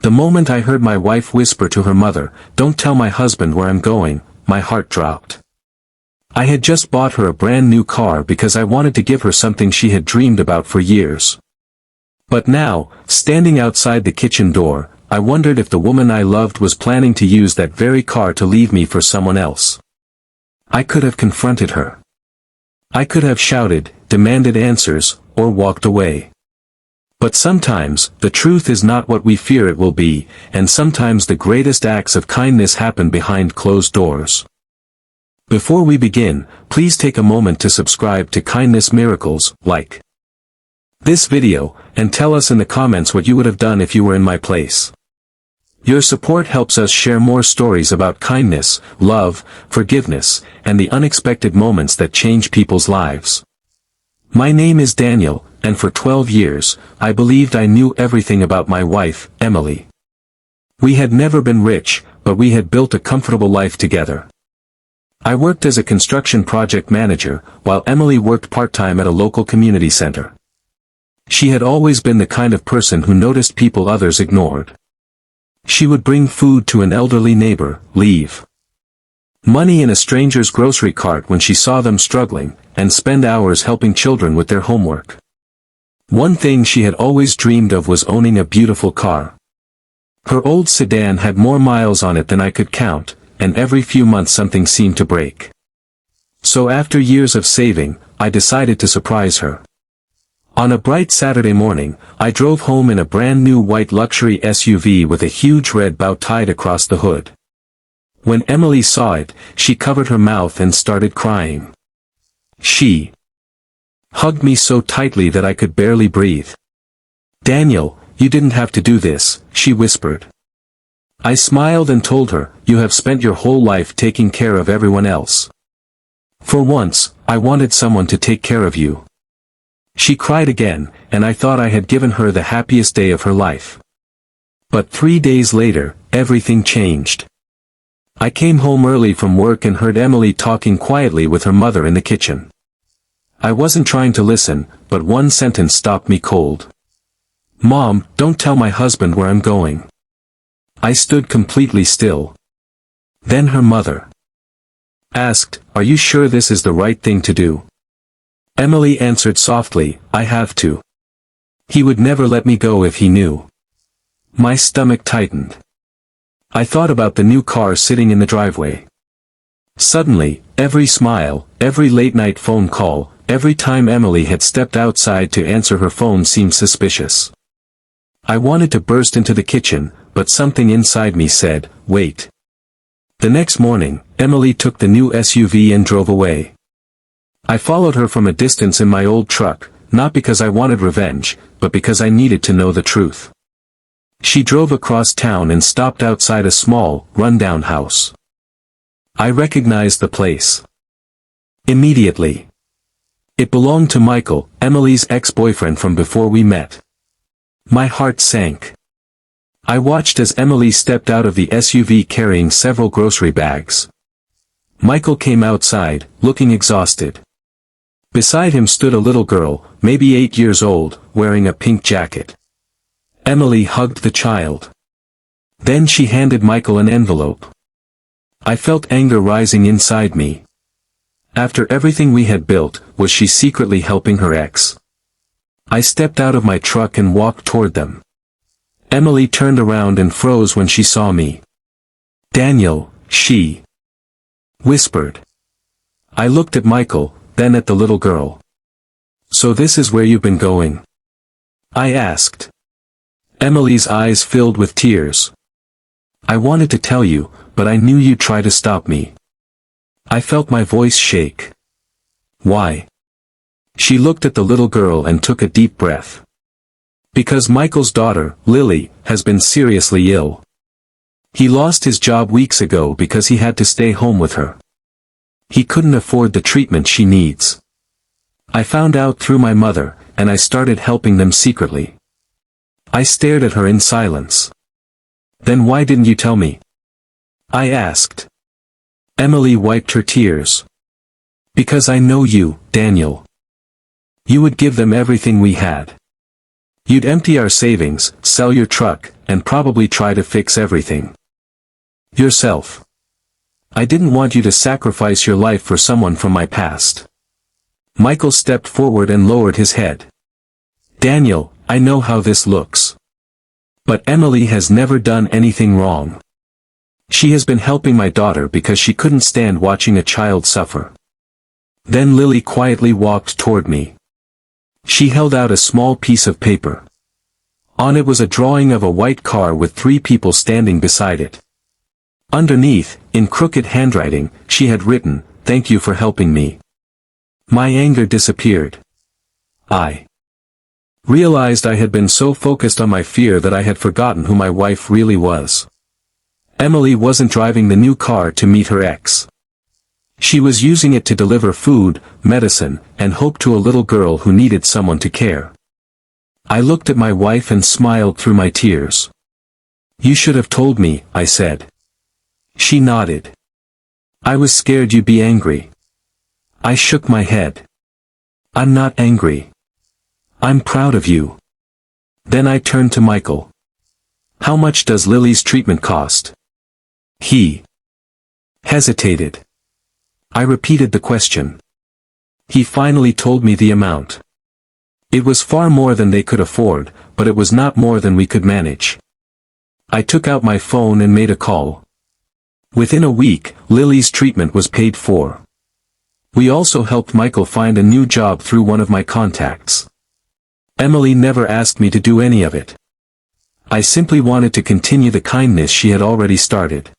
The moment I heard my wife whisper to her mother, "Don't tell my husband where I'm going," my heart dropped. I had just bought her a brand new car because I wanted to give her something she had dreamed about for years. But now, standing outside the kitchen door, I wondered if the woman I loved was planning to use that very car to leave me for someone else. I could have confronted her. I could have shouted, demanded answers, or walked away. But sometimes, the truth is not what we fear it will be, and sometimes the greatest acts of kindness happen behind closed doors. Before we begin, please take a moment to subscribe to Kindness Miracles, like this video, and tell us in the comments what you would have done if you were in my place. Your support helps us share more stories about kindness, love, forgiveness, and the unexpected moments that change people's lives. My name is Daniel, and for 12 years, I believed I knew everything about my wife, Emily. We had never been rich, but we had built a comfortable life together. I worked as a construction project manager, while Emily worked part-time at a local community center. She had always been the kind of person who noticed people others ignored. She would bring food to an elderly neighbor, leave money in a stranger's grocery cart when she saw them struggling, and spend hours helping children with their homework. One thing she had always dreamed of was owning a beautiful car. Her old sedan had more miles on it than I could count, and every few months something seemed to break. So after years of saving, I decided to surprise her. On a bright Saturday morning, I drove home in a brand new white luxury SUV with a huge red bow tied across the hood. When Emily saw it, she covered her mouth and started crying. She hugged me so tightly that I could barely breathe. "Daniel, you didn't have to do this," she whispered. I smiled and told her, "You have spent your whole life taking care of everyone else. For once, I wanted someone to take care of you." She cried again, and I thought I had given her the happiest day of her life. But 3 days later, everything changed. I came home early from work and heard Emily talking quietly with her mother in the kitchen. I wasn't trying to listen, but one sentence stopped me cold. "Mom, don't tell my husband where I'm going." I stood completely still. Then her mother asked, "Are you sure this is the right thing to do?" Emily answered softly, "I have to. He would never let me go if he knew." My stomach tightened. I thought about the new car sitting in the driveway. Suddenly, every smile, every late-night phone call, every time Emily had stepped outside to answer her phone seemed suspicious. I wanted to burst into the kitchen, but something inside me said, "Wait." The next morning, Emily took the new SUV and drove away. I followed her from a distance in my old truck, not because I wanted revenge, but because I needed to know the truth. She drove across town and stopped outside a small, run-down house. I recognized the place immediately. It belonged to Michael, Emily's ex-boyfriend from before we met. My heart sank. I watched as Emily stepped out of the SUV carrying several grocery bags. Michael came outside, looking exhausted. Beside him stood a little girl, maybe 8 years old, wearing a pink jacket. Emily hugged the child. Then she handed Michael an envelope. I felt anger rising inside me. After everything we had built, was she secretly helping her ex? I stepped out of my truck and walked toward them. Emily turned around and froze when she saw me. "Daniel," she whispered. I looked at Michael, then at the little girl. "So this is where you've been going?" I asked. Emily's eyes filled with tears. "I wanted to tell you, but I knew you'd try to stop me." I felt my voice shake. "Why?" She looked at the little girl and took a deep breath. "Because Michael's daughter, Lily, has been seriously ill. He lost his job weeks ago because he had to stay home with her. He couldn't afford the treatment she needs. I found out through my mother, and I started helping them secretly." I stared at her in silence. "Then why didn't you tell me?" I asked. Emily wiped her tears. "Because I know you, Daniel. You would give them everything we had. You'd empty our savings, sell your truck, and probably try to fix everything yourself. I didn't want you to sacrifice your life for someone from my past. Michael stepped forward and lowered his head. Daniel, I know how this looks. But Emily has never done anything wrong. She has been helping my daughter because she couldn't stand watching a child suffer. Then Lily quietly walked toward me. She held out a small piece of paper. On it was a drawing of a white car with 3 people standing beside it. Underneath, in crooked handwriting, she had written, "Thank you for helping me." My anger disappeared. I realized I had been so focused on my fear that I had forgotten who my wife really was. Emily wasn't driving the new car to meet her ex. She was using it to deliver food, medicine, and hope to a little girl who needed someone to care. I looked at my wife and smiled through my tears. "You should have told me," I said. She nodded. "I was scared you'd be angry." I shook my head. "I'm not angry. I'm proud of you." Then I turned to Michael. "How much does Lily's treatment cost?" He hesitated. I repeated the question. He finally told me the amount. It was far more than they could afford, but it was not more than we could manage. I took out my phone and made a call. Within a week, Lily's treatment was paid for. We also helped Michael find a new job through one of my contacts. Emily never asked me to do any of it. I simply wanted to continue the kindness she had already started.